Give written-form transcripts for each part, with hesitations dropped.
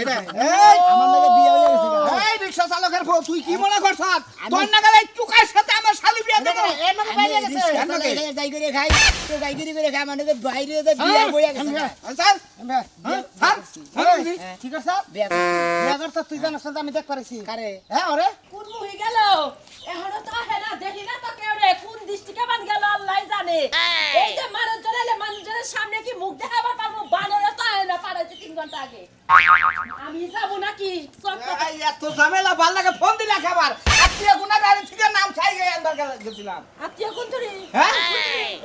এটা এই আমার নাকি বিয়ে হয়ে গেছে এই রিকশা চালকের বউ তুই কি মনে করছস তোর নাগালে টুকার সাথে আমার শালি বিয়ে দেব এর নাকি বাইরে গেছে যাই করে খাই তো যাই করে খাই মানে বাইরে যে বিয়ে হয়ে গেছে স্যার স্যার ঠিক আছে বিয়ে করছ তুই জানিস না আমি দেখ পারছি কারে হ্যাঁ ওরে কোন মুহি গেল এখনো তো হেনা দেখি না তো কেউ রে কোন দৃষ্টিকে বান গেল আল্লাহই জানে এই যে মানুষ জড়াইলে মানুষের সামনে কি মুখ দেখাবার পারবো বানরে তো হেনা পারাইছে 3 ঘন্টা আগে আমি যাব নাকি এই এত ঝামেলা ভাল লাগে ফোন দিলা খাবার আত্মীয় গুনাহগার থেকে নাম চাই আনবার গেছিলাম আত্মীয় কোন তুই হ্যাঁ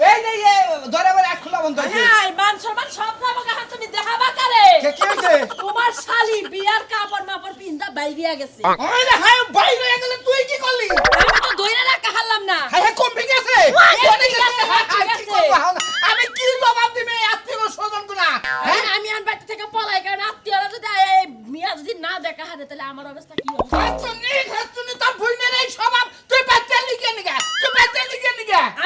এই যে ধরে বলে এক খোলা বন্ধ হইছে হ্যাঁ মান সম্মান সব যাবো কাহা তুমি দেখাবা কারে কি হইছে তোমার শালি বিয়ার কাপড় মাপড় পিন্দা বাইরিয়া গেছে ওই রে হাই বাইরে হয়ে গেলে তুই কি করলি আমি তো দইরা রাখা হারলাম না হাই কমে গেছে আমি কি জবাব দিবে আত্মীয় স্বজন গুনা হ্যাঁ আমি আন বাড়ি থেকে পলাই কারণ আত্মীয়রা যদি এই মিয়া যদি না দেখা হারে তাহলে আমার অবস্থা কি হবে খাচ্ছনি তোর ভুইনের এই স্বভাব তুই বাচ্চা লিখে নিগা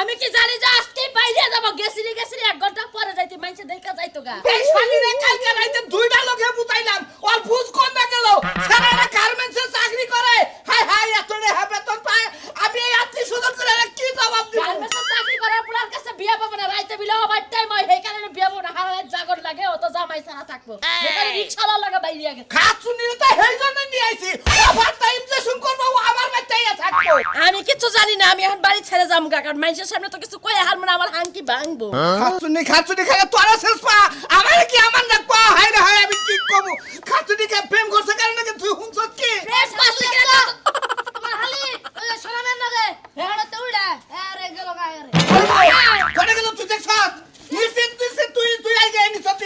আমি কি জানি যে আজকে বাইরে যাব গেছিলি 1 ঘন্টা পরে যাইতে মাইছে দেখা যাইতো গা এই শালিরে কালকে রাইতে দুইটা লোকে বুতাইলাম ওর বুঝ কোন না গেল সারারা গার্মেন্টসে চাকরি করে হাই হাই এতরে হবে তোর পায় আমি এই আত্মীয় স্বজন করে কি জবাব দিব গার্মেন্টসে চাকরি করার পুরার কাছে বিয়া পাবো না রাইতে বিলে হবার টাইম হয় এই কারণে বিয়া পাবো না হারায় জাগর লাগে অত জামাই ছাড়া থাকবো এখানে রিকশাওয়ালা লাগা বাইরে গেছে খাচ্ছনি তো হেই জন্য নিয়ে আইছি ওভার টাইম যে শুন করব ও আমার বাচ্চাই থাকবো আমি কিছু জানি না আমি এখন বাড়ি ছেড়ে যাবো কারণ মানুষের সামনে তো কিছু কই হারমোনা আমার হাঙ্কি ভাঙবো খাচ্ছনি খালে তোরা শেষ পা আমার কি আমার লাগবা হাই রে হাই আমি কি কমু খাচ্ছনি কে প্রেম করছে কারণে কি তুই হুনছত কি প্রেস পাসলি কেন তোমার হালি ওই সোনামের নগে হেড়া তো উড়া আরে গেল গায়রে কোনে গেল তুই দেখছ নিশ্চিত তুই আই যাই নিছত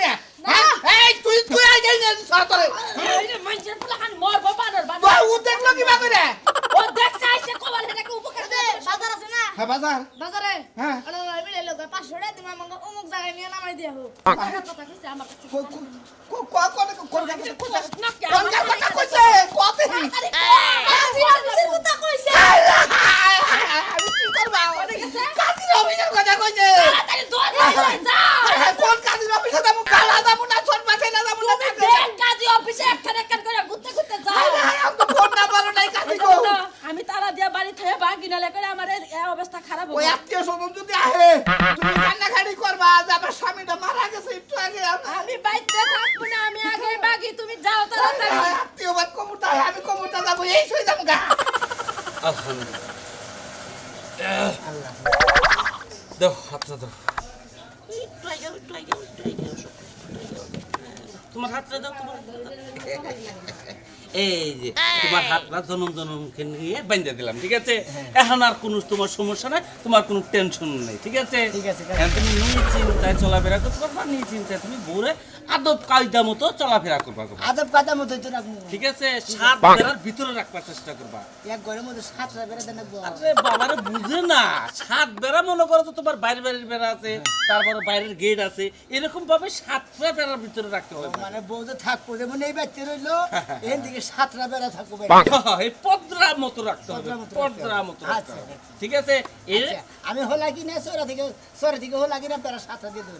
এই তুই আই যাই নিছত রে এই যে মানুষের প্লান মরবো বানর ও দেখলো কি বাকরে ও দেখছে আইছে কবার হেটাকে উপকার দে বাজার আছে না হ্যাঁ বাজার বাজারে হ্যাঁ আরে আমি লে লোক 500 টাকা তুমি আমাকে অমুক জায়গায় নিয়ে নামাই দিয়া হোক কথা কইছে আমার কাছে কোন কইছে কতে কাজী অফিসের কথা কইছে আমি কি করব কাজী অফিসের কথা কইছে তাড়াতাড়ি দৌড় যা কোন কাজী অফিসে যাবো কালা যাবো না ছোট মাঠে না যাবো না কাজী অফিসে একটা করে ঘুরতে যা আমি তো ফোন নাম্বার নাই কাজী গো আমি তারা দিয়া বাড়ি থেকে বাগিনালে করে আমার এই অবস্থা খারাপ ওই হবে আত্মীয় স্বজন যদি আহে তুমি কান্নাকাটি করবা যে আমার স্বামীটা মারা গেছে একটু আগে আমি বাইতে থাকবো না আমি আগে বাগি তুমি যাও তাড়াতাড়ি আত্মীয় বাদ কমুটা আমি কমুটা যাবো এই সই যাবো গা আলহামদুলিল্লাহ দাও হাতটা দাও তোমার হাতটা দাও এই যে তোমার হাতটা জনমকে নিয়ে বাঁধে দিলাম ঠিক আছে এখন আর কোনো তোমার সমস্যা নাই তোমার কোনো টেনশন নেই ঠিক আছে এখন তুমি চিন্তায় চলাফেরা করতে পারবা চিন্তায় তুমি ভোরে আদব কায়দা মতো চলাফেরা করবা আদব কাদা মতো তো রাখবো ঠিক আছে 7 বেড়ার ভিতরে রাখবার চেষ্টা করবা এক ঘরের মধ্যে 7টা বেড়া দেন রাখবো আরে বাবারে বুঝে না 7 বেড়া মনে করো তো তোমার বাইরের বেড়া আছে তারপরে বাইরের গেট আছে এরকম ভাবে 7টা বেড়ার ভিতরে রাখতে হবে মানে বউ যে থাকবো যেমন এই বাচ্চা রইলো এর দিকে 7টা বেড়া থাকবো এই পদ্রা মতো রাখতে হবে পদ্রা মতো রাখতে হবে ঠিক আছে আমি হলা কি না সরা থেকে হলা কি না বেড়া 7টা দিয়ে দেব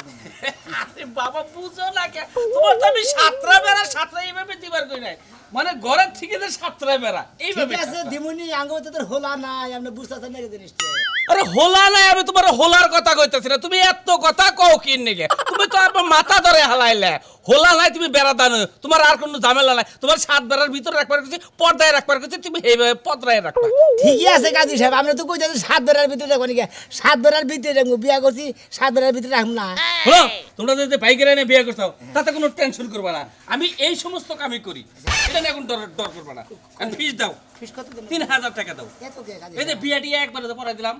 আরে বাবা বুঝো না কে তোমার তো আমি 7টা বেড়া 7টা এইভাবে দিবার কই নাই মানে ঘরের থেকে যে 7টা বেড়া এইভাবে ঠিক আছে দিমুনি আঙ্গ তো তোর হলা নাই আপনি বুঝতাছেন না জিনিসটা আরে হোলা নাই আমি তোমার হোলার কথা কইতাছি না তুমি এত কথা কও কি নিগে তুমি তো আমার মাথা ধরে হালাইলে হোলা নাই তুমি বেড়া দানো তোমার আর কোনো ঝামেলা নাই তোমার 7 বেড়ার ভিতরে রাখবার কিছু পর্দায় রাখবার কিছু তুমি এইভাবে পর্দায় রাখবা ঠিকই আছে কাজী সাহেব আমরা তো কইতাছি 7 বেড়ার ভিতরে রাখবো নাকি 7 বেড়ার ভিতরে রাখবো বিয়া করছি 7 বেড়ার ভিতরে রাখবো না হলো তোমরা যদি বাইকের এনে বিয়ে করছো তাতে কোনো টেনশন করবা না আমি এই সমস্ত কামই করি এটা নিয়ে এখন ডর করবা না আমি ফিস দাও ফিস কত দিন 3000 টাকা দাও এত কে কাজী এই যে বিয়াটি একবারে তো পড়াই দিলাম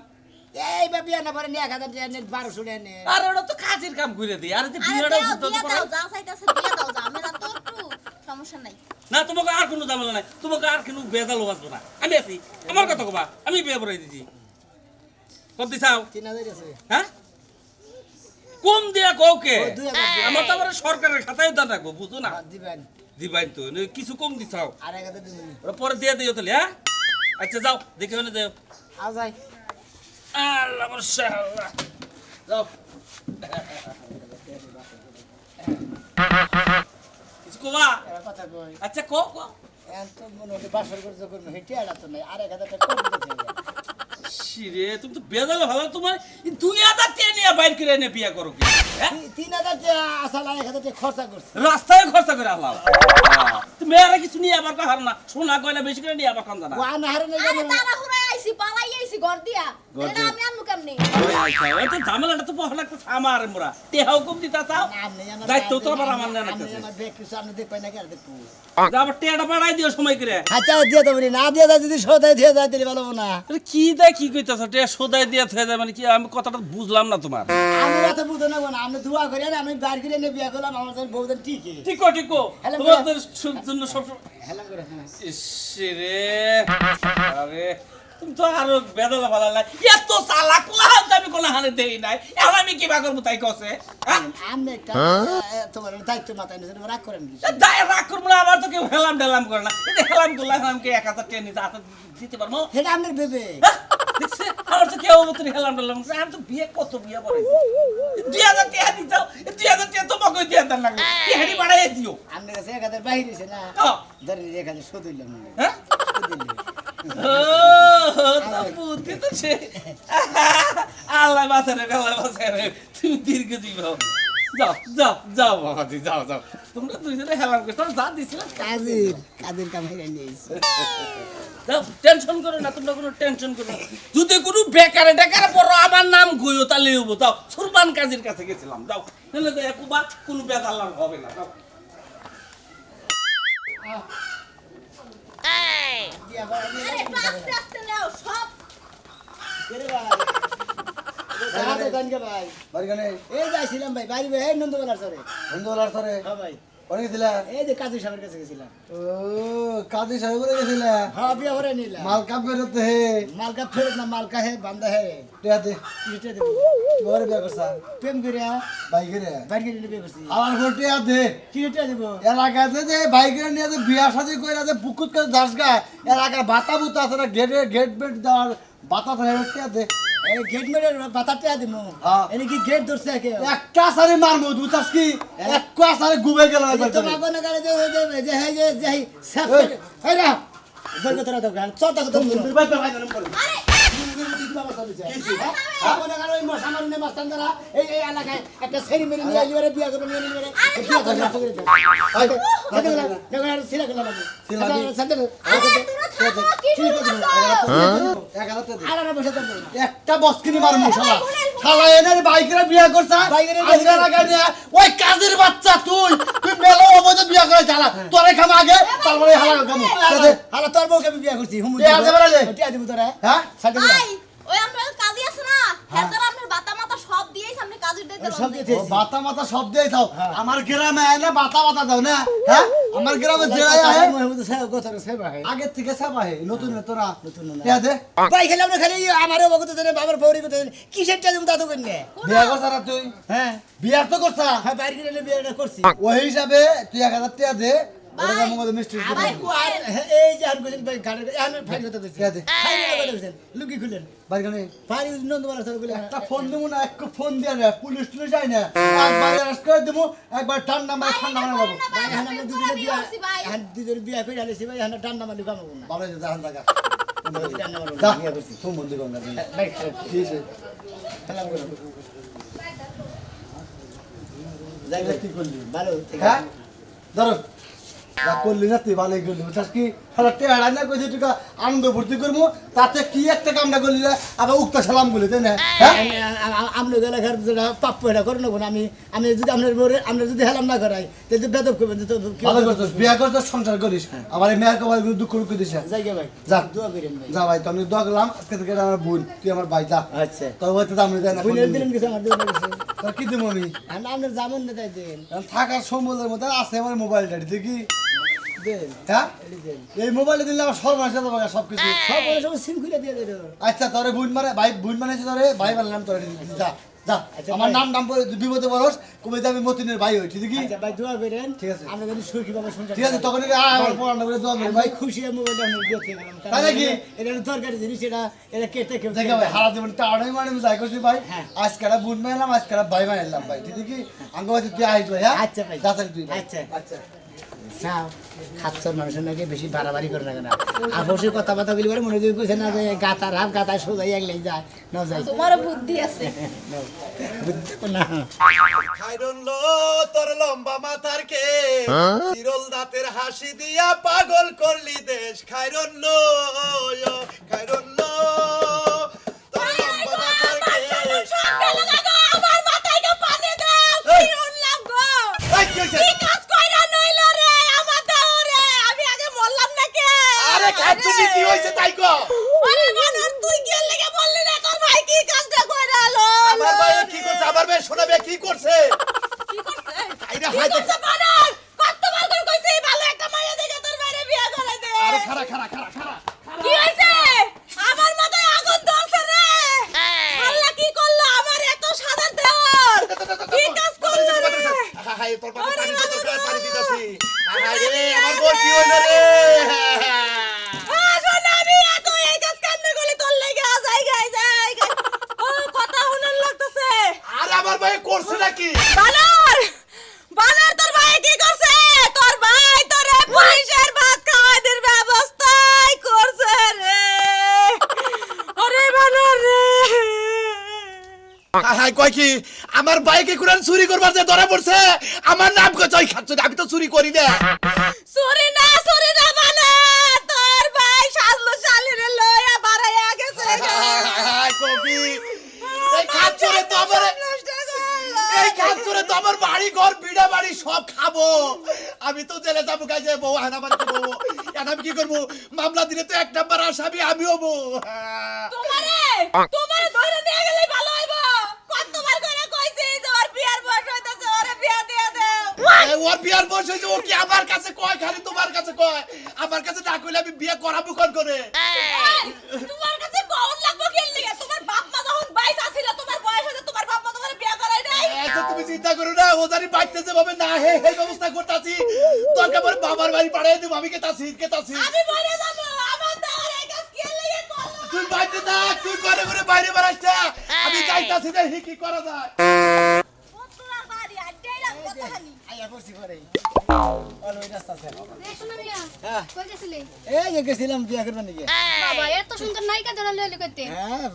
এই বা বিয়া না পারে 1000 টাকা নে 1200 টাকা নে আরে ওটা তো কাজের কাম করে দিই আর যে বিয়াটা বুঝতে পারো যা চাইতাছে দিয়ে দাও ঝামেলা তো একটু সমস্যা নাই না তোমাকে আর কোনো ঝামেলা নাই তোমাকে আর কোনো বেজাল বাসবো না আমি আছি আমার কথা কবা আমি বিয়ে পড়াই দিছি কত দিছাও 3000 আছে হ্যাঁ কম দিয়া কওকে 2000 আমার তো আবার সরকারের খাতায় দান রাখবো বুঝো না দিবেন দিবাই তো কিছু কম দিছাও আর 1000 দিবেন ওরা পরে দিয়ে দিও তাহলে হ্যাঁ আচ্ছা যাও দেখে হলে যাও আও যাই আল্লাহ মাশাআল্লাহ যাও কিছু কোবা এবার কথা কই আচ্ছা কো কো এখন তো মনে হচ্ছে বাসর করে যখন হেঁটে আলা তো নাই আর 1000 টাকা কম দিতে শিরে তুমি তো বেজাল ভালো তোমার 2000 টাকা নিয়ে বাইর করে এনে বিয়া করো কি হ্যাঁ 3000 টাকা আসল 1000 টাকা খরচা করছে রাস্তায় খরচা করে আল্লাহ তুমি আর কিছু নিয়ে আবার কাহার না সোনা কয়লা বেশি করে নিয়ে আবার কান্দা না ও আনাহারে নাই আরে তারা হুরাই আইছি পালাই আইছি ঘর দিয়া এটা আমি আনমু কেমনে ওই তো ঝামেলাটা তো পহলা একটা আমার মোরা টেহাও কম দিতা চাও দায়িত্ব তো আবার আমার না নাকতেছে আমার দেখ কিছু আমি দেখ পাই না কি আর দেখবো আবার টেহাটা বাড়াই দিও সময় করে আচ্ছা দিয়ে দেবো না দিয়ে যায় যদি সদাই দিয়ে যায় তাহলে ভালো না আরে কি দেয় কি কইতাছ টেহা সোদাই দিয়া থয়ে যায় মানে কি আমি কথাটা বুঝলাম না তোমার আমি এত বুঝতে না না আমি দোয়া করি আর আমি বার করে নিয়ে বিয়া করলাম আমার জন্য বউদের ঠিকই ঠিকো ঠিকো হ্যালো, তোমাদের জন্য সব হেলাম করে হ্যাঁ ইসরে আরে তুমি তো আরো বেদলা ভালো লাগে এত চালাক আমি কোন হানে দেই নাই এখন আমি কি বা করবো তাই কসে হ্যাঁ আমি একটা তোমার দায়িত্ব মাথায় নিয়েছে রাগ করেন কি দায় রাগ করবো না আবার তো কেউ হেলাম ডেলাম করে না এই যে হেলাম করলাম আমাকে 1000 টাকা নিতে হাতে দিতে পারবো সেটা আপনার ভেবে হ্যাঁ? দেখছে আমার তো কেউ মতন হেলাম ডেলাম করে আমি তো বিয়ে কত বিয়ে পড়ে 2000 টাকা দিতে 2000 টাকা তোমাকে দিয়ে দেন লাগবে হেডি বাড়াই দিও আপনার কাছে 1000 বাইরে হয়েছে না হ্যাঁ। ধরেন 1000 শোধ হইলাম হ্যাঁ শোধ হইলাম বুদ্ধি তো সে আল্লাহ বাঁচারে আল্লাহ বাঁচারে তুমি দীর্ঘ জীবন যাও যাও যাও বাবাজি যাও যাও তোমরা দুইজনে হেলাম করে তোমরা যা দিছিলে কাজের কাম হেরে নিয়েছে যাও টেনশন করো না তোমরা কোনো টেনশন করো না যদি কোনো বেকারে টেকারে পড়ো আমার নাম গইও তাহলে হবো যাও সুরবান কাজীর কাছে গেছিলাম যাও নাহলে তো একবা কোনো বেদাল্লাহ হবে না যাও আরে একটু আস্তে আস্তে নাও সব ভাই বাড়িখানে এই যাইছিলাম ভাই বাড়ি ভাই নন্দবেলার সরে হিন্দুলার সরে হ্যাঁ ভাই অনেক গেছিলা এই যে কাজী সাহেবের কাছে গেছিলাম ও কাজী সাহেব করে গেছিলা হ্যাঁ বিয়া করে নিলাম মাল কাপ বেরোতে হে মালকা ফেরত না মালকা হে বান্ধা হে টিয়াতে কিটা দেবো ঘরে বিয়া করছা প্রেম করে বাইকেরে বাইরে নিয়ে বিয়ে করছি আমার ঘর টিয়াতে কিটা দেবো এলাকাতে যে বাইকেরে নিয়ে যে বিয়া শাদি কইরা যে পুকুত করে দাস গা এলাকার বাতা বুতা আছে না গেট বেট দেওয়ার বাতা থাকে টিয়াতে এই গেট মেরে বাতাতে দিমু হ্যাঁ। এনে কি গেট ধরছে কে একটা সারি মারমু দুটাস কি একটা সারি গুবে গেল তো মাগো না করে যে যে হে যে যে সাফ হে না দরগ তোরা তো গান চটা তো আরে এই এলাকায় একটা সেরি মেরে নিয়ে এবারে বিয়া করবে নিয়ে নিয়ে একটা বস্কিনি মারমু শালা শালা এনের বাইকের বিয়া করছা আজকে লাগাই নিয়ে ওই কাজের বাচ্চা তুই মেলো অবৈধ বিয়া করে চালা তোরে খাম আগে তারপরে হালা খামু হালা তোর বউকে আমি বিয়া করছি হুম টিয়া দেবে না রে? টিয়া দিব তোরা হ্যাঁ সাথে ভাই ওই আমরা কাজী আছে না হেদার আপনার বাতা মাতা সব দিয়েই সামনে কাজীর দিতে সব দিতে ও বাতা মাতা সব দিয়ে দাও আমার গ্রামে আয় না বাতা বাতা দাও না হ্যাঁ আমার গ্রামে জেলায় আয় আগের থেকে সাবা হে নতুন তোরা নতুন না। টিয়া দে ভাই খেলে আমরা খালি আমারও বকত জানে বাবার বউরি কথা জানে কিসের টা তুমি দাদু কন্যা বিয়া করছা না তুই হ্যাঁ বিয়া তো করছা হ্যাঁ বাইরে গেলে বিয়েটা করছি ওই হিসাবে তুই 1000 টাকা দে ওটা মঙ্গল মিষ্টি ভাই কুয়ার এই যে আমি কইছেন ভাই গাড়ি আমি ফাইল কথা কইছি টিয়া দে ফাইল কথা কইছেন লুকি খুলেন বাইগানে ফাইল নন্দমালা স্যার কইলেন একটা ফোন দেবো না এক ফোন দিয়ে না পুলিশ টুলিশ যায় না একবার অ্যারেস্ট করে দেবো একবার ঠান্ডা মারে ঠান্ডা মারে বাবু ভাই হানা আমরা দুজনে বিয়া হান দুজনে বিয়া কইরা আইছি ভাই হানা ডান্ডা মালি কামাবো না ভালো হয়েছে জাহান জায়গা ডান্ডা মারবো যা না, বিয়া করছি ফোন বন্ধ কর না ভাই কি হয়েছে খেলা করো যাই কি করলি ভালো ঠিক হ্যাঁ আছে ধরো যা করলি না তুই ভালোই করলি বুঝছিস কি হ্যাঁ টেহাড়া না কইছে তুই আনন্দ ভর্তি করবো তাতে কি একটা কামটা করলি না আবার উক্ত সালাম বলি তাই না হ্যাঁ আমরা এলাকার যেটা প্রাপ্য এটা করে নেবো না আমি যদি আপনার আমরা যদি হেলাম না করাই তাহলে বেদব করবেন তো কি ভালো করছিস বিয়া করছিস সংসার করিস আমার এই মেয়ের কবার দুঃখ রুখে দিস না। জায়গা ভাই যা। দোয়া করেন ভাই যা ভাই তো আমি দোয়া করলাম আজকে থেকে এটা আমার বোন তুই আমার ভাই যা আচ্ছা তোর হয়তো দাম দেয় না বুঝলেন দিলেন কিছু আমার দোয়া করেছে তোর কি দেবো আমি আর আপনার জামান না তাই দেন এখন থাকার সম্বলের মধ্যে আছে আমার মোবাইলটা দেখি দেন হ্যাঁ এটি দেন এই মোবাইলে দিলে আমার সর্বনাশ হয়ে যাবে সব কিছু সব বলে সব সিম খুলে দিয়ে দেন আচ্ছা তোরে বোন মানে ভাই বোন মানেছে তোরে ভাই বললাম তোরে যা যা আচ্ছা, আমার ভাই। নাম বলে বিপদে বরস কবে যাবি মতিনের ভাই হই ঠিক আচ্ছা ভাই দোয়া করেন ঠিক আছে। আমরা যদি সুখী ভাবে সংসার ঠিক আছে তখন আমার পড়ানো করে দোয়া করি ভাই ভাই খুশি হয়ে মোবাইলটা আমরা দিয়ে গেলাম তাই নাকি? এটা দরকারি জিনিস এটা কেটে কেউ দেখে ভাই হারা জীবন টাড়াই মানে যাই করছি ভাই হ্যাঁ। আজকে একটা বোন মানলাম আজকে একটা ভাই মানলাম ভাই ঠিক আছে কি আঙ্গ ভাই তুই আইস ভাই হ্যাঁ আচ্ছা ভাই। যা তাহলে তুই ভাই। আচ্ছা। আচ্ছা চাও খাচ্ছর মানুষের নাকি বেশি বাড়াবাড়ি করে না কেন আপসের কথাবার্তা গুলি করে মনে করি কইছে না যে গাতার হাফ গাতা সোজাই একলাই যায় না যাই তোমারও বুদ্ধি আছে বুঝতে না খাইরুন লো তোর লম্বা মাথার কে চিরল দাঁতের হাসি দিয়া পাগল করলি দেশ খাইরুন লো খাইরুন লো তোর লম্বা মাথার কে আমার মাথায় তো পানি দাও এই! কিরণ লাগো এই, কি হইছে? কি কাজ কইরা নইলো রে আমার দাও রে আমি আগে বললাম না কে আরে খাচ্ছি কি হইছে তাই কো আরে বানর তুই কি লাগা বললি না তোর ভাই কি কাজটা কইরা আলো আমার ভাই কি করছে আমার ভাই শোনাবে কি করছে কি করছে আইরা কি হাইতে করছে বানর কতবার করে কইছে এই ভালো একটা মাইয়া দেখে তোর বাইরে বিয়া করে দে আরে খাড়া কি হইছে আমার মাথায় আগুন ধরছে রে আল্লাহ কি করলো আমার এত সাদা দেহ কি কাজ করলো রে হাই তোর বাবা পানি দে তোর পানি দিতাছি হাই রে আমার বল কি হইলো রে সোনামি এত এই কাজ কান্নে গলি তোর লাগা যাই ও কথা শুনন লাগতেছে আরে আমার ভাই করছে নাকি বানর বানর তোর ভাই কি করছে তোর ভাই তোরে পুলিশের ভাত খাওয়ানোর ব্যবস্থাই করছে রে আরে বানর রে হাই কয় কি আমার বাইকে কোরআন চুরি করবার যে ধরা পড়ছে আমার নাম কই জয় খাচ্ছ আমি তো চুরি করি না চুরি না বানর তোর ভাই সাজলো শালিরে লইয়া বাড়াইয়া গেছে হাই কবি এই খাচ্ছরে তো আমার এই খাচ্ছরে তো আমার বাড়ি ঘর বিড়া বাড়ি সব খাবো আমি তো জেলে যাবো কাজে বউ হানাবার করবো এখন আমি কি করবো মামলা দিলে তো 1 নাম্বার আসামি আমি হবো তোমারে ধরে নিয়ে গেলেই ভালো হইব কতবার করে কইছি যে ওর বিয়ার বয়স হইতাছে ওরে বিয়া দিয়ে দাও ওর বিয়ার বয়স হয়েছে ও কি আমার কাছে কয় খালি তোমার কাছে কয় আমার কাছে না কইলে আমি বিয়ে করাবো কোন করে তোমার কাছে কখন লাগবো কি লিগে তোমার বাপ মা যখন বাইস আছিল তোমার বয়স হইছে তোমার বাপ মা তোমারে বিয়া করাই নাই আচ্ছা তুমি চিন্তা করো না ও জানি বাইতেছে ভাবে না হে হে ব্যবস্থা করতাছি দরকার পড়ে বাবার বাড়ি পাঠিয়ে দেব আমি কেতাছি আমি বাইরে যাব আমার দাঁড় এই কাজ কি লিগে করলো তুই বাইতে থাক তুই করে করে বাইরে বেরাইছা আমি যাইতাছি দেখি কি করা যায় তোমার বাড়ি আড্ডাইরা কতখানি আইয়া পড়ছি পরে অল ওই রাস্তা আছে শোনো মিয়া হ্যাঁ কই গেছিলে এই যে গেছিলাম বিয়া করবার নাকি বাবা এত সুন্দর নায়িকা ধরা লইলি কইতে হ্যাঁ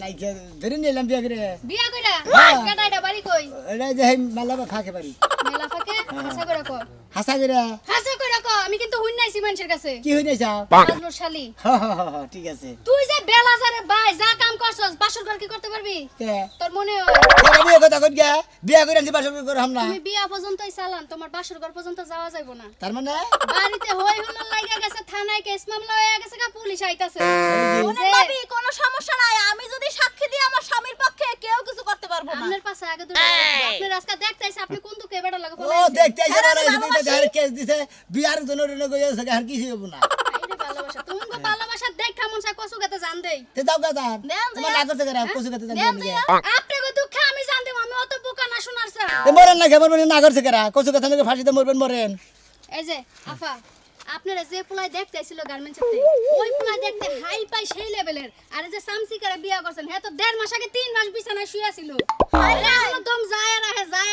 নাইকে ধরে নিলাম বিয়া করে বিয়া কইরা হ্যাঁ। কেডা এটা বাড়ি কই এটা যে মেলা ফাঁকে পারি মেলা ফাকে হাসা কইরা কো হাসা করে হাসা কইরা কো আমি কিন্তু হুন নাইছি মানুষের কাছে কি হই নাইছা আজলোর শালি ঠিক আছে তুই যে বেলাজারে ভাই যা কাম করছস বাসর ঘর কি করতে পারবি কে তোর মনে হয় বিয়া কথা কই গা বিয়া করে আনছি বাসা করহাম না তুমি বিয়া পর্যন্তই চালান তোমার বাসর ঘর পর্যন্ত যাওয়া যাইব না তার মানে বাড়িতে হই হুল্লোড় লাগা গেছে থানায় কেস মামলা হয়ে গেছে গা পুলিশ আইতাছে ওনে ভাবি কোনো সমস্যা নাই আমি যদি সাক্ষী দিই আমার স্বামীর পক্ষে কেউ কিছু করতে পারবো না আপনার পাশে আগে দুটো আপনি রাস্তা দেখতেইছে আপনি কোন দুকে বেটা লাগে ও বলাইছে দেখতে আইছে না যার কেস দিছে বিয়ার জন্য রেনে কই আছে আর কিছু হবো না আইরে ভালোবাসা তুমি গো ভালোবাসা দেখা মন চাই কসু গাতে জান দেই তে দাও গাদা দেন তোমার না করতে গেরা কসু গাতে জানি দিকে আপনি গো দুঃখ আমি জান দেব আমি অত বোকা না শোনার স্যার তে মরেন না খবর না করতে গেরা কসু গাতে নাকি ফাঁসিতে মরবেন মরেন এই যে আফা আপনারা যে পোলাই দেখতে আইছিল গার্মেন্টসতে ওই পোলাই দেখতে হাই পাই সেই লেভেলের আর এই যে সামসি করে বিয়া করছেন হে তো 1.5 মাস আগে 3 মাস বিছানায় শুয়ে ছিল আরে এখনো দম যায়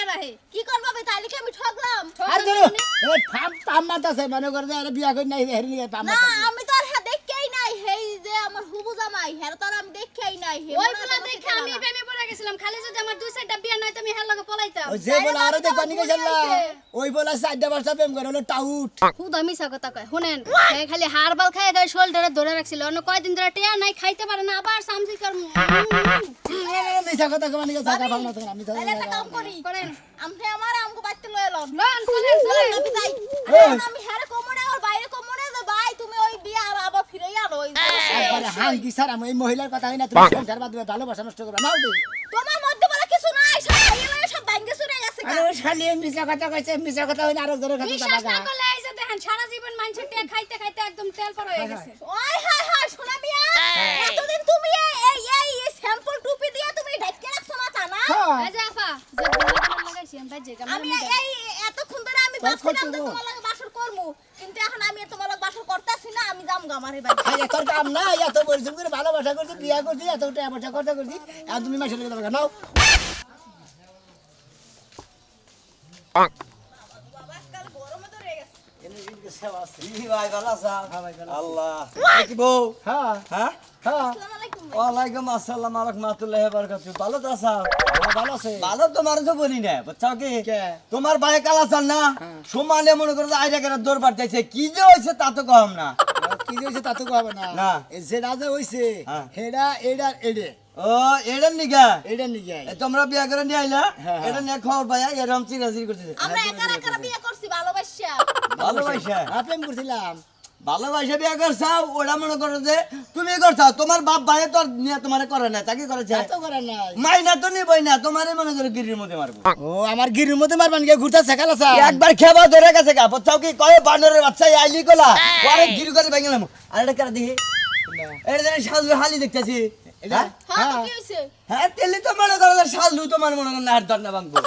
রাহে কি করব ভাই তাইলে কি আমি ঠকলাম আর ধরো এই ফাম পাম মাতাছে মনে করে যে আরে বিয়া কই নাই হেরি নিয়ে পাম না মাতাছে আমি তো আর হ্যাঁ দেখেই নাই হেই যে আমার হুবু জামাই হের তো আর আমি দেখেই নাই হে ওই পোলা দেখে আমি প্রেমে পড়ে গেছিলাম খালি যদি আমার দুই সাইডটা বিয়া নাই তো আমি হের লগে পলাইতাম ওই যে বলা আরে দেখ পানি গেছলা ওই বলা সাইডটা বাসা প্রেম করে হলো টাউট খুদা মিছা কথা কয় শুনেন এই খালি হারবাল খায় গায় শোল্ডারে ধরে রাখছিল অন্য কয়দিন ধরে টিয়া নাই খাইতে পারে না আবার সামসি কর মিছা কথা কমানি গেছে টাকা পাম না তো আমি তো তাইলে একটা কাম করি করেন আমনে আমার আমগো বাইতে লয়ে এলো লন চলেন আমি যাই এই। এখন আমি হেরে কমনে আর বাইরে কমনে যে ভাই তুমি ওই বিয়া আর আবার ফিরে আনো ওই একবারে হাই কি স্যার আমি এই মহিলার কথা হই না তুমি সংসার বাদ ভালোবাসা নষ্ট করবে নাও দে তোমার মধ্যে বলে কিছু নাই সব খাইয়ে সব ভাঙ্গে চুরে গেছে আরে ওই শালি মিছা কথা কইছে মিছা কথা হই না আরেক জনের কথা বিশ্বাস টাকা না করলে এই যে দেখেন সারা জীবন মানুষের টিয়া খাইতে খাইতে একদম তেল পর হয়ে গেছে ওই হাই হাই শোনা মিয়া এতদিন তুমি এই স্যাম্পল টুপি দিয়ে তুমি ঢাককে রাখছো মাথা না এই যে আফা যে গোলাপ লাগাইছি আমি ভাই যে আমি এই এতক্ষণ ধরে আমি ভাবছিলাম যে তোমার লাগে বাসর করমু কিন্তু এখন আমি তোমার লাগে বাসর করতেছি না আমি যাম গামারে বাড়ি আরে তোর কাম না এত পরিশ্রম করে ভালোবাসা করছি বিয়া করছি এত টাকা পয়সা খরচা করছি আর তুমি মাসের কথা বলছো নাও বাবা কাল গরমে ধরে গেছে একটু সেবা আছে। কি ভাই ভালো আছো? হ্যাঁ ভাই, ভালো আছি। আল্লাহ এই কি বউ হ্যাঁ, হ্যাঁ হ্যাঁ, আসসালামু আলাইকুম ভাই। ওয়ালাইকুম আসসালাম রাহমাতুল্লাহি ওয়া বারাকাতুহু ভালো তো আছো হ্যাঁ, ভালো আছে। ভালো তোমার তো বলি না বুঝছো কি কে? তোমার ভাই কালা চাল না সমানে মনে করো আইরা কেন দৌড় পাঠাইছে কি যে হইছে তা তো কম না কি যে হইছে তা তো কবে না। না। এই যে রাজা হইছে, হ্যাঁ। হেডা এডা এডে, ও এডার নিগা এডা নিয়ে আই। তোমরা বিয়া করে নিয়ে আইলা হ্যাঁ, হ্যাঁ। এটা নিয়ে খবর পাইয়া এরকম চিরাচিরি করতেছে আমরা একারা একারা বিয়ে করছি ভালোবাসা। ভালোবাসা হ্যাঁ, প্রেম করছিলাম। ভালোবাসা বিয়া করছাও ওটা মনে করো যে তুমি করছাও তোমার বাপ ভাই তো আর নিয়ে তোমারে করে না তাকে করেছে তা তো করে নাই। মাইনা তো নিবই না তোমারে মনে করো গিরির মধ্যে মারবো ও আমার গিরির মধ্যে মারবান গিয়ে ঘুরতে শেখাল আছে। একবার খেবা ধরে গেছে গা বুঝছাও কি কয় বানরের বাচ্চা আইলি কোলা পরে গিরি করে ভাঙলাম আর এটা কেন দেখি এটা জানি সাজু হালি দেখতেছি এটা হ্যাঁ তো কি হইছে? হ্যাঁ তেলি তো মনে করো যে সাজু তোমার মনে করো না আর দন্ডা ভাঙবো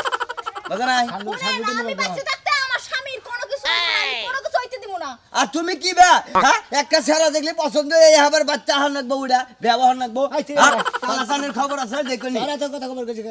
বুঝো নাই শুনেন, আমি বেঁচে থাকতে আমার স্বামীর কোনো কিছু হইবো না, আমি কোনো কিছু হইতে দিব না। আর তুমি কি বা হ্যাঁ একটা ছেড়া দেখলে পছন্দ এই আবার বাচ্চা হার নাকবো ওটা ব্যবহার নাকবো আই, ঠিক আর আছে। কালাসানের খবর আছে দেখো নি তোরা তো কথা খবর কইছিস।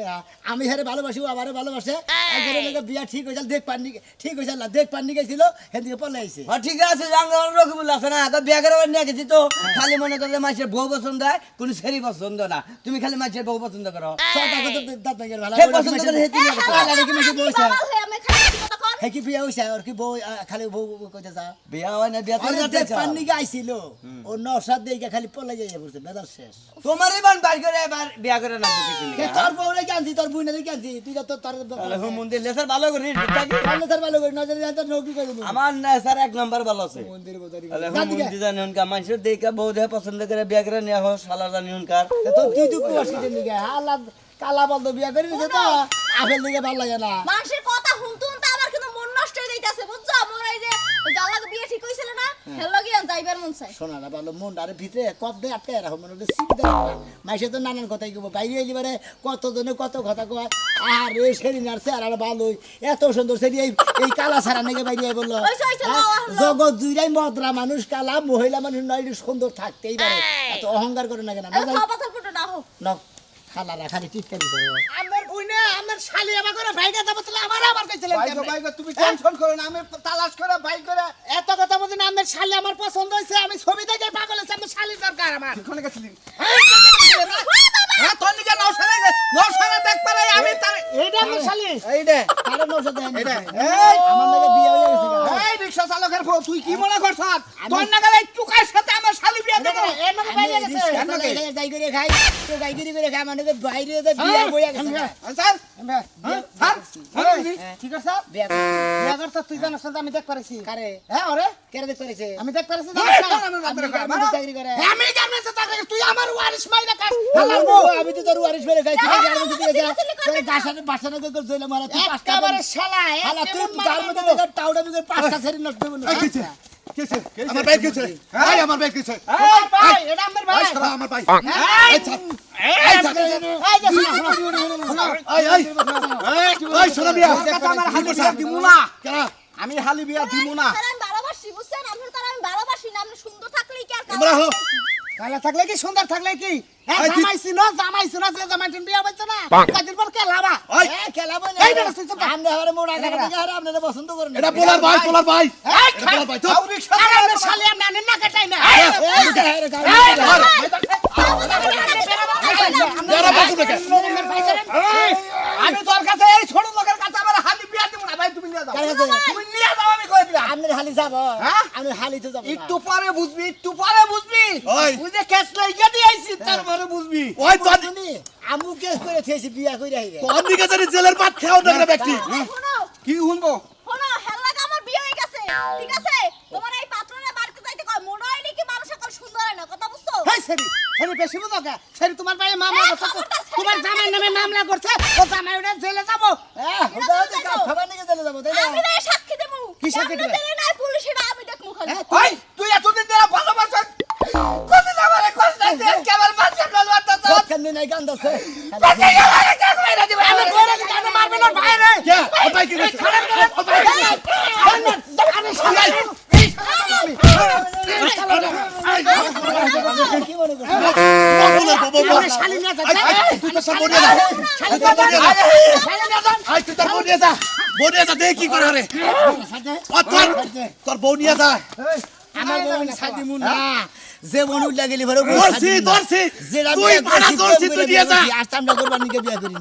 আমি হেরে ভালোবাসি, ও আমারে ভালোবাসে। একজনের লগে বিয়া ঠিক হইছিল, দেখ পাননি, ঠিক হইছিল না, দেখ পাননি গেছিল, হেদিকে পলে আইছে। হ্যাঁ ঠিক আছে জাঙ্গাল রকমুল আছে না তো বিয়া করে নিয়ে গেছি তো খালি মনে করলে মাছের বউ পছন্দ হয় কোনো সেরি পছন্দ না তুমি খালি মাছের বউ পছন্দ করো সদা কত দাঁত ভেঙে ভালো। হে পছন্দ করে হে তুমি করো। আলা নাকি মেশে বউ হইছে। বাবা হয়ে আমি খালি কথা কর। হে কি বিয়া হইছে আর কি বউ খালি বউ কইতে যা। বিয়া হয় না বিয়া তো আর করতে দেখ চাও। পাননি গে আইছিল, ও নসাদ দেইকা খালি পলে যাইয়া পড়ছে, বেদার শেষ। তোমারই বান বাইর করে এবার বিয়া করে না কিছু কে তোর বউ রে কানছি, তোর বুইনা রে কানছি, তুই যা তোর তাহলে হুম মন্দির লেসার ভালো করে বুঝছা কি? তাহলে তোর ভালো করে নজরে জানতে নৌকি করে দেবো। আমার না স্যার এক নাম্বার ভালো আছে মন্দির বোতারি তাহলে হুম মন্দির জানি উনকা মানুষের দেখা বউ দেখে পছন্দ করে বিয়া করে নেওয়া হোক শালা জানি উনকার তো তুই তুই কুয়াশিতে নিগে হালা কালা বলতো বিয়া করে দিছে তো আপেল দিকে ভালো লাগে না। মানুষের কথা শুনতে শুনতে আমার কিন্তু মন নষ্ট হয়ে যাইতাছে, বুঝছো? মোর এই যে জালাকে বিয়ে ঠিক হইছিল না, হেল গিয়া যাইবার মন চাই। শোনা না ভালো মন আরে ভিতরে কপ দে আটকে রাখো মনে হচ্ছে সিদ্ধা মাইসে তো নানান কথাই কব বাইরে এলি বারে কত জনে কত কথা কয় আর এই সেরি নারছে আর ভালোই এত সুন্দর সেরি এই কালা সারা নাকি বাইরে বললো হইছে, হইছে, হ্যাঁ, বাবা, হলো। জগৎ জুড়াই মদরা মানুষ কালা মহিলা মানুষ নয় একটু সুন্দর থাকতেই পারে এত অহংকার করে না কেন খাওয়া ফটো না হোক। খালা খালি টিটকারি করে আমার বুইনে আমার শালি আমার করে ভাইটা যাবো তাহলে আমার আবার কইছিলেন ভাই তুমি টেনশন করো না আমি তালাশ করে ভাই করে এত কথা বলছেন আমার শালি আমার পছন্দ হইছে আমি ছবি দেখে পাগল হইছে আমার শালি দরকার আমার কোনে গেছিলেন হ্যাঁ তোর নিকে নৌসারে দেখ পারে আমি তার এইটা আমার শালি এইডে কারণ ওর সাথে এইডে এই আমার লাগে বিয়ে হয়ে গেছে গা। এই রিকশা চালকের বউ তুই কি মনে করছ তোর নাগালে টুকার সাথে আমার শালি বিয়ে দেবো আমি রিকশা চালায় যাই করে খাই তো গাইগিরি করে খাই মানে বাইরে যে বিয়ে বইয়া গেছে গা। স্যার স্যার ঠিক আছে বিয়ে বিয়ে করছ তুই জানিস না আমি দেখ পারেছি কারে হ্যাঁ ওরে কেন দেখতে পারিছে আমি দেখ পারেছি আমি চাকরি করে আমি গার্মেন্টসে চাকরি করি তুই আমার ওয়ারিশ মাইরা কাজ আমি তো তোর ওয়ারিশ মেরে খাই তুই গার্মেন্টস দিয়ে যা তোর গাছানে বাসানে কই করে জইলা মারা তুই পাঁচটা একেবারে শালা হালা তুই গার্মেন্টস থেকে টাউডা বিকে পাঁচটা সেরি নষ্ট দেব না আমার ভাই কিছু ভাই আমার ভাই কিছু এই ভাই এটা আমার ভাই আমার ভাই এই এই শোনা বিয়া আমার হালি বিয়া দিমুনা আমি হালি বিয়া দিমুনা স্যার, আমি ভালোবাসি, বুঝছেন? আপনার তারা আমি ভালোবাসি না, আপনি সুন্দর থাকলেই কি আর কাজ আমরা হো। কালা থাকলে কি সুন্দর থাকলে কি জামাইছি না যে জামাইটিন বিয়া হইছে না কদিন পর কে লাভা এই খেলাবো না এই বেটা, তুই চুপ কর। আমরা হারে মোড়া খাবে না হারে আপনারা পছন্দ করেন না এটা পোলার ভাই পোলার ভাই এই পোলার ভাই তো আরে আমার শালি আমি আনেন না কাটাই না আমি তোর কাছে এই ছোট লোকের কাছে আমার হালি বিয়া দিব না ভাই তুমি নিয়ে যাও তুমি নিয়ে যাও আমি কই দিলাম আপনি হালি যাব হ্যাঁ? আমি হালি তো যাব একটু পরে বুঝবি ওই। বুঝে কেস লইয়া দিয়ে আইছি তারপরে বুঝবি ওই তো শুনি আমু কেস করে থেছি বিয়া কইরা আইবে তোর দিকে জানি জেলের ভাত খাও না ব্যক্তি শোনো, কি শুনবো শোনো, হেল্লাকে আমার বিয়ে হয়ে গেছে, ঠিক আছে? তোমার এই পাত্ররা বাড়িতে যাইতে কয়, মনে হয় নাকি মানুষ সকল সুন্দর হয় না, কথা বুঝছো? হেই সেরি সেরি বেশি বুঝো কে সেরি তোমার ভাই মামলা এই করছে খবরটা সেরি তোমার না, জামাই সেরি নামে না। মামলা করছে ও জামাই ওটা জেলে যাবো খাবার নিয়ে চলে যাব তাই না আমি না সাক্ষী দেবো। কি সাক্ষী কেমনে দিবে? দিলে নাই পুলিশ, এটা আমি দেখবো খালি। ওই তুই এতদিন ধরে ভালোবাসছ কতদিন আমারে কষ্ট দিস কেবল মাঝে বলবাতা তো কেন নাই গান দছে বাচ্চা গেলে কাজ মেরে দিবে আমি কইরা দিই আমি মারবে না ভাই রে কে ও ভাই কি করছে ও ভাই আরে শালা কি মনে করছ আরে শালি নিয়ে যা তুই তো সব বড়িয়ে যা শালি তো আই তুই তো বড়িয়ে যা বউ নিয়ে যা দেখি কি করে রে তোর বউ নিয়ে যা আমার বোন সাথী মুন না যে বোন উল্লা গেলি ভরে ধরছি যেটা তুই বিয়ে পাড়া করছি ধরছি তুই নিয়ে যা আজ আমরা করবার নিকে বিয়ে করি